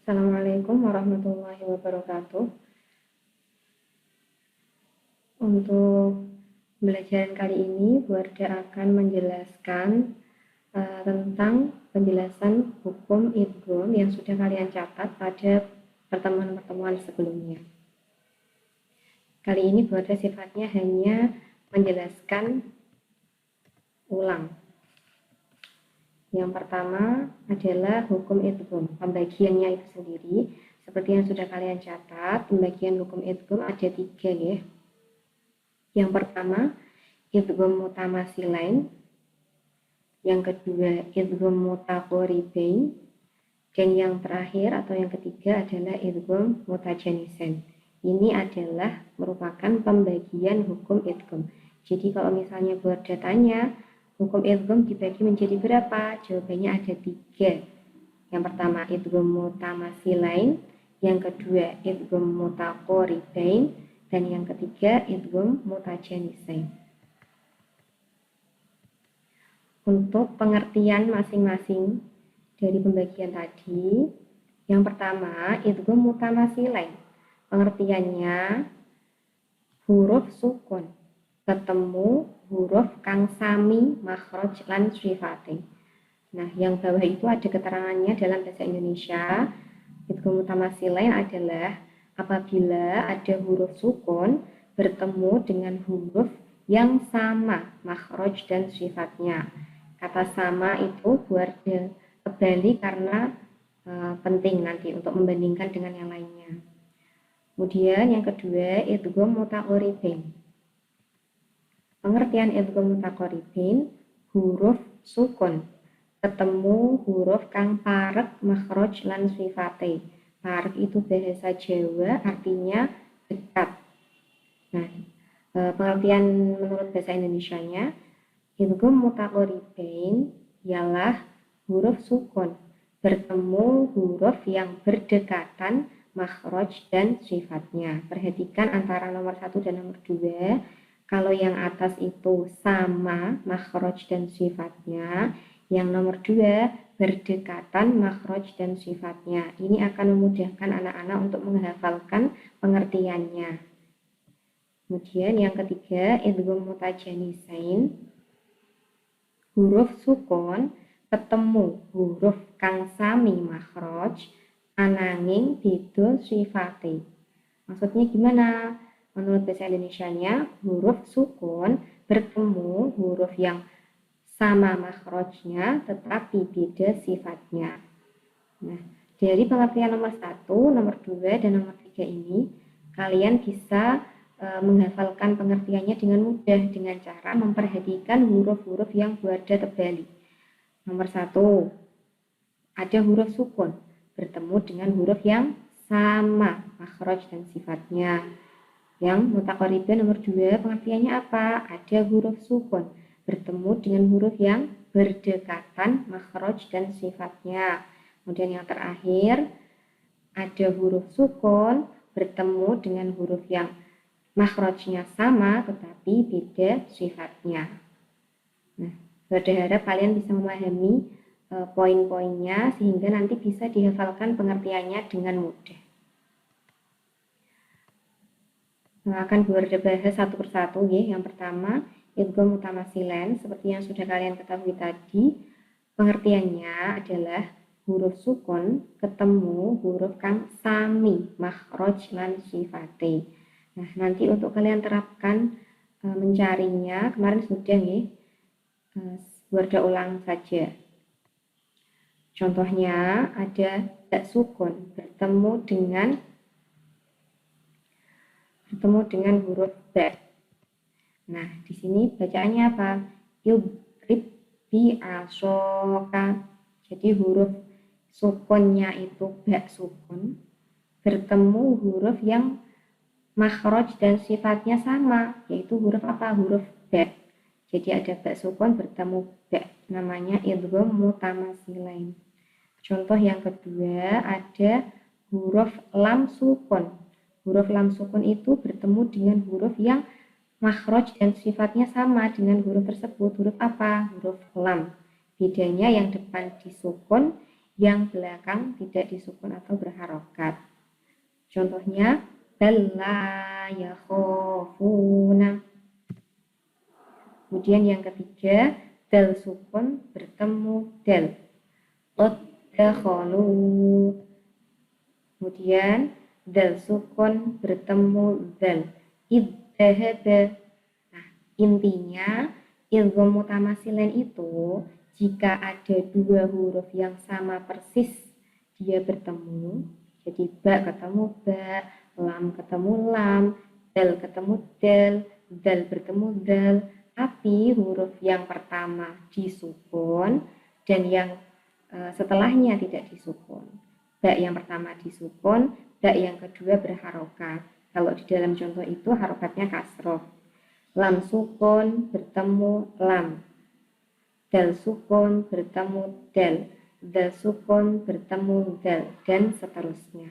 Assalamualaikum warahmatullahi wabarakatuh. Untuk pembelajaran kali ini, Bu Arda akan menjelaskan tentang penjelasan hukum idgham yang sudah kalian catat pada pertemuan-pertemuan sebelumnya. Kali ini Bu Arda sifatnya hanya menjelaskan ulang. Yang pertama adalah hukum idgham, pembagiannya itu sendiri. Seperti yang sudah kalian catat, pembagian hukum idgham ada 3 ya. Yang pertama, idgham mutamasilain. Yang kedua, idgham mutaqoribain. Dan yang terakhir atau yang ketiga adalah idgham mutajanisain. Ini adalah merupakan pembagian hukum idgham. Jadi kalau misalnya Bu Arda tanya, hukum idgham dibagi menjadi berapa? Jawabannya ada 3. Yang pertama, idgham mutamasilain. Yang kedua, idgham mutaqoribain. Dan yang ketiga, idgham mutajanisain. Untuk pengertian masing-masing dari pembagian tadi, yang pertama, idgham mutamasilain. Pengertiannya, huruf sukun ketemu huruf kang sami makhraj lan sifate. Nah, yang bawah itu ada keterangannya dalam bahasa Indonesia. Idgham mutamasilain adalah apabila ada huruf sukun bertemu dengan huruf yang sama makhraj dan sifatnya. Kata sama itu Bu Arda kembali karena penting nanti untuk membandingkan dengan yang lainnya. Kemudian yang kedua, idgham mutaqoribain. Pengertian idgham mutaqoribain, huruf sukun ketemu huruf kang parek makhraj lan sifate. Parek itu bahasa Jawa artinya dekat. Nah, pengertian menurut bahasa Indonesianya, idgham mutaqoribain ialah huruf sukun bertemu huruf yang berdekatan makhraj dan sifatnya. Perhatikan antara nomor 1 dan nomor 2. Kalau yang atas itu sama makhraj dan sifatnya, yang nomor 2 berdekatan makhraj dan sifatnya. Ini akan memudahkan anak-anak untuk menghafalkan pengertiannya. Kemudian yang ketiga, idgham mutajanisain. Huruf sukun ketemu huruf kang sami makhraj ananging beda sifate. Maksudnya gimana? Menurut bahasa Indonesianya, huruf sukun bertemu huruf yang sama makhrajnya tetapi beda sifatnya. Nah, dari pengertian nomor 1, nomor 2, dan nomor 3 ini, kalian bisa menghafalkan pengertiannya dengan mudah dengan cara memperhatikan huruf-huruf yang Bu Arda tebali. Nomor 1, ada huruf sukun bertemu dengan huruf yang sama makhraj dan sifatnya. Yang mutaqoribain nomor 2, pengertiannya apa? Ada huruf sukun bertemu dengan huruf yang berdekatan makhraj dan sifatnya. Kemudian yang terakhir, ada huruf sukun bertemu dengan huruf yang makhrajnya sama tetapi beda sifatnya. Nah, berharap kalian bisa memahami poin-poinnya sehingga nanti bisa dihafalkan pengertiannya dengan mudah. Nah, akan Bu Arda bahas satu persatu ya. Yang pertama, idgham mutamasilain. Seperti yang sudah kalian ketahui tadi, pengertiannya adalah huruf sukun ketemu huruf kang sami makhraj lan sifate. Nah, nanti untuk kalian terapkan mencarinya, kemarin sudah ya. Bu Arda ulang saja. Contohnya ada bak sukun bertemu dengan huruf ba. Nah, di sini bacaannya apa? Yugrib bi asoka. Jadi huruf sukunnya itu ba sukun bertemu huruf yang makhraj dan sifatnya sama, yaitu huruf apa? Huruf ba. Jadi ada ba sukun bertemu ba, namanya idgham mutamasilain. Contoh yang kedua ada huruf lam sukun. Huruf lam sukun itu bertemu dengan huruf yang makhraj dan sifatnya sama dengan huruf tersebut. Huruf apa? Huruf lam. Bedanya yang depan disukun, yang belakang tidak disukun atau berharokat. Contohnya, bala yakhafuna. Kemudian yang ketiga, dal sukun bertemu dal. Udkhulu. Kemudian dal sukun bertemu dal. Idhaba. Nah, intinya idgham mutamatsilain itu jika ada dua huruf yang sama persis dia bertemu, jadi ba ketemu ba, lam ketemu lam, dal ketemu dal bertemu dal, tapi huruf yang pertama disukun dan yang setelahnya tidak disukun. Ba yang pertama disukun, ba yang kedua berharokat. Kalau di dalam contoh itu harokatnya kasroh. Lam sukun bertemu lam. Dal sukun bertemu dal sukun bertemu dal, dan seterusnya.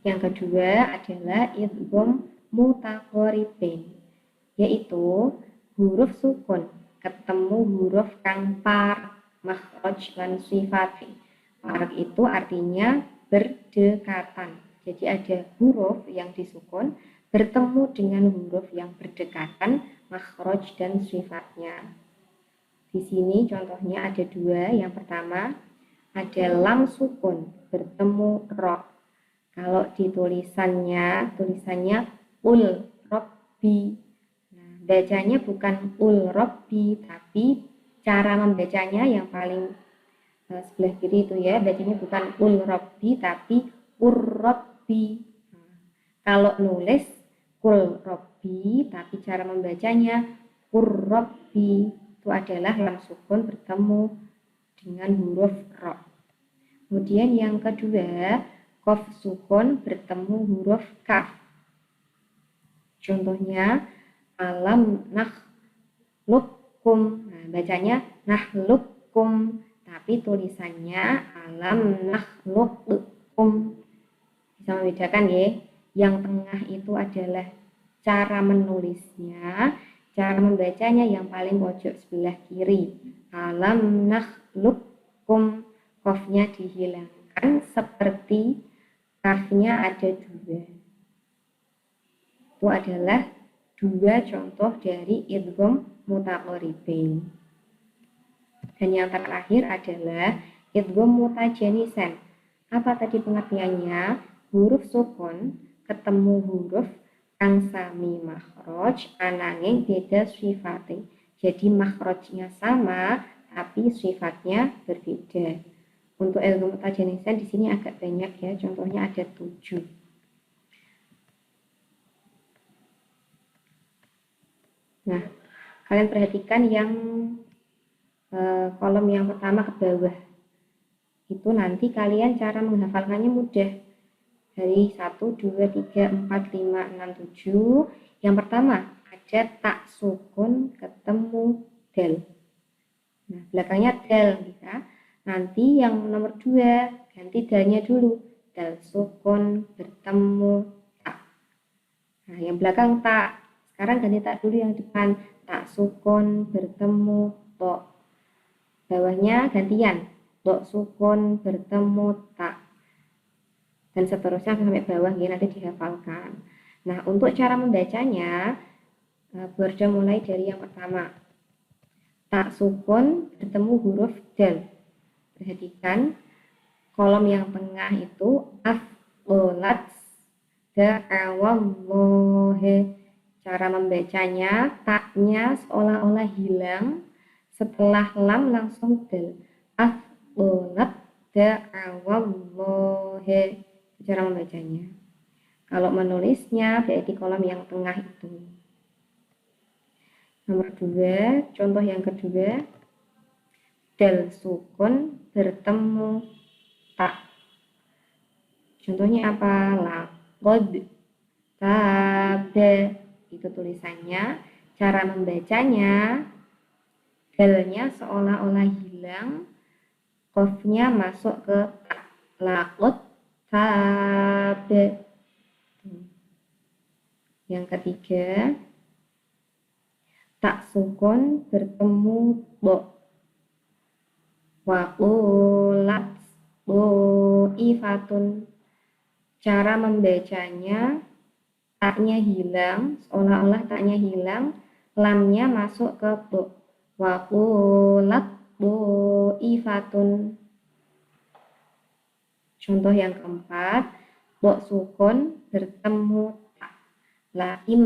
Yang kedua adalah idgham mutaqaribain, yaitu huruf sukun ketemu huruf kang par makhraj lan sifati. Parak itu artinya berdekatan. Jadi ada huruf yang disukun bertemu dengan huruf yang berdekatan, makhraj dan sifatnya. Di sini contohnya ada dua. Yang pertama ada lam sukun bertemu ro. Kalau di tulisannya ul robbi. Nah, bacanya bukan ul robbi, tapi cara membacanya yang paling sebelah kiri itu ya, bacanya bukan ul robbi tapi ur robbi. Nah, kalau nulis kul robbi tapi cara membacanya ur robbi, itu adalah lam sukun bertemu dengan huruf ro. Kemudian yang kedua, qaf sukun bertemu huruf kaf. Contohnya alam nakhluqkum. Nah, bacanya nakhluqkum, tapi tulisannya alam nakhluqkum. Bisa membedakan ya. Yang tengah itu adalah cara menulisnya, cara membacanya yang paling pojok sebelah kiri. Alam nakhluqkum, qafnya dihilangkan seperti kafnya ada dua. Itu adalah dua contoh dari idgham mutaqaribain. Dan yang terakhir adalah idgham mutajanisan. Apa tadi pengertiannya? Huruf sukun ketemu huruf kang sami makhraj ananging beda sifate. Jadi makhrajnya sama tapi sifatnya berbeda. Untuk idgham mutajanisan di sini agak banyak ya, contohnya ada 7. Nah, kalian perhatikan yang kolom yang pertama ke bawah. Itu nanti kalian cara menghafalkannya mudah. Dari 1, 2, 3, 4, 5, 6, 7. Yang pertama ada tak sukun ketemu dal. Nah, belakangnya dal bisa. Nanti yang nomor 2 ganti dalnya dulu. Dal sukun bertemu tak. Nah, yang belakang tak. Sekarang ganti tak dulu yang depan. Tak sukun bertemu to. Bawahnya gantian. To sukun bertemu tak. Dan seterusnya sampai bawah ya, nanti dihafalkan. Nah, untuk cara membacanya, Borja mulai dari yang pertama. Tak sukun bertemu huruf dal. Perhatikan kolom yang tengah itu af'ulat da'awallahi. Cara membacanya, taknya seolah-olah hilang, setelah lam langsung dal. Af'ulat da'awallahi. Cara membacanya. Kalau menulisnya berarti kolom yang tengah itu. Nomor 2, contoh yang kedua, dal sukun bertemu tak. Contohnya apa? Laqad tabe. Itu tulisannya. Cara membacanya, dalnya seolah-olah hilang, qafnya masuk ke tak. Laqad tabe. Yang ketiga, tak sukun bertemu bo. Waqulat ifatun. Cara membacanya, taknya hilang, seolah-olah taknya hilang, lamnya masuk ke bu. Waqulat ifatun. Contoh yang keempat, bo sukun bertemu ta. Laim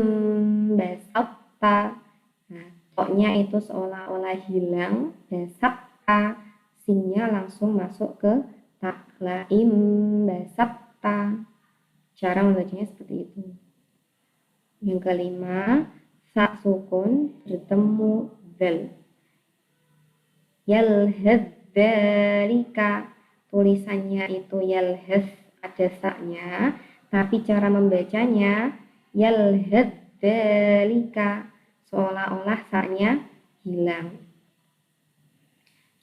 basapta. Nah, toknya itu seolah-olah hilang, basapta, sinnya langsung masuk ke ta. Laim basapta. Cara membacanya seperti itu. Yang kelima, sa sukun bertemu zal. Yalhad dzalika. Tulisannya itu yalhad, ada saknya, tapi cara membacanya yalhad dzalika, seolah-olah saknya hilang.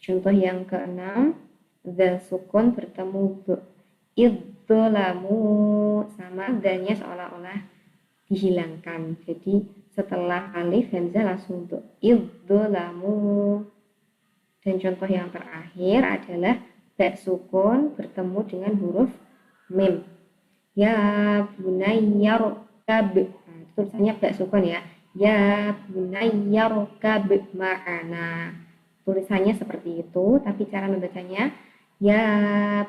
Contoh yang keenam, zal sukun bertemu bu. Idzolamu, sama dzalnya seolah-olah dihilangkan. Jadi setelah alif hamzah langsung bu. Idzolamu. Dan contoh yang terakhir adalah ba sukun bertemu dengan huruf mim. Ya bunayyarkab. Nah, tulisannya ba sukun ya. Ya bunayyarkab ma'ana. Tulisannya seperti itu, tapi cara membacanya ya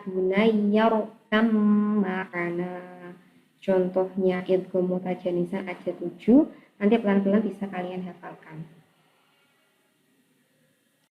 bunayyarkam ma'ana. Contohnya idgham mutajanisa ada 7. Nanti pelan-pelan bisa kalian hafalkan.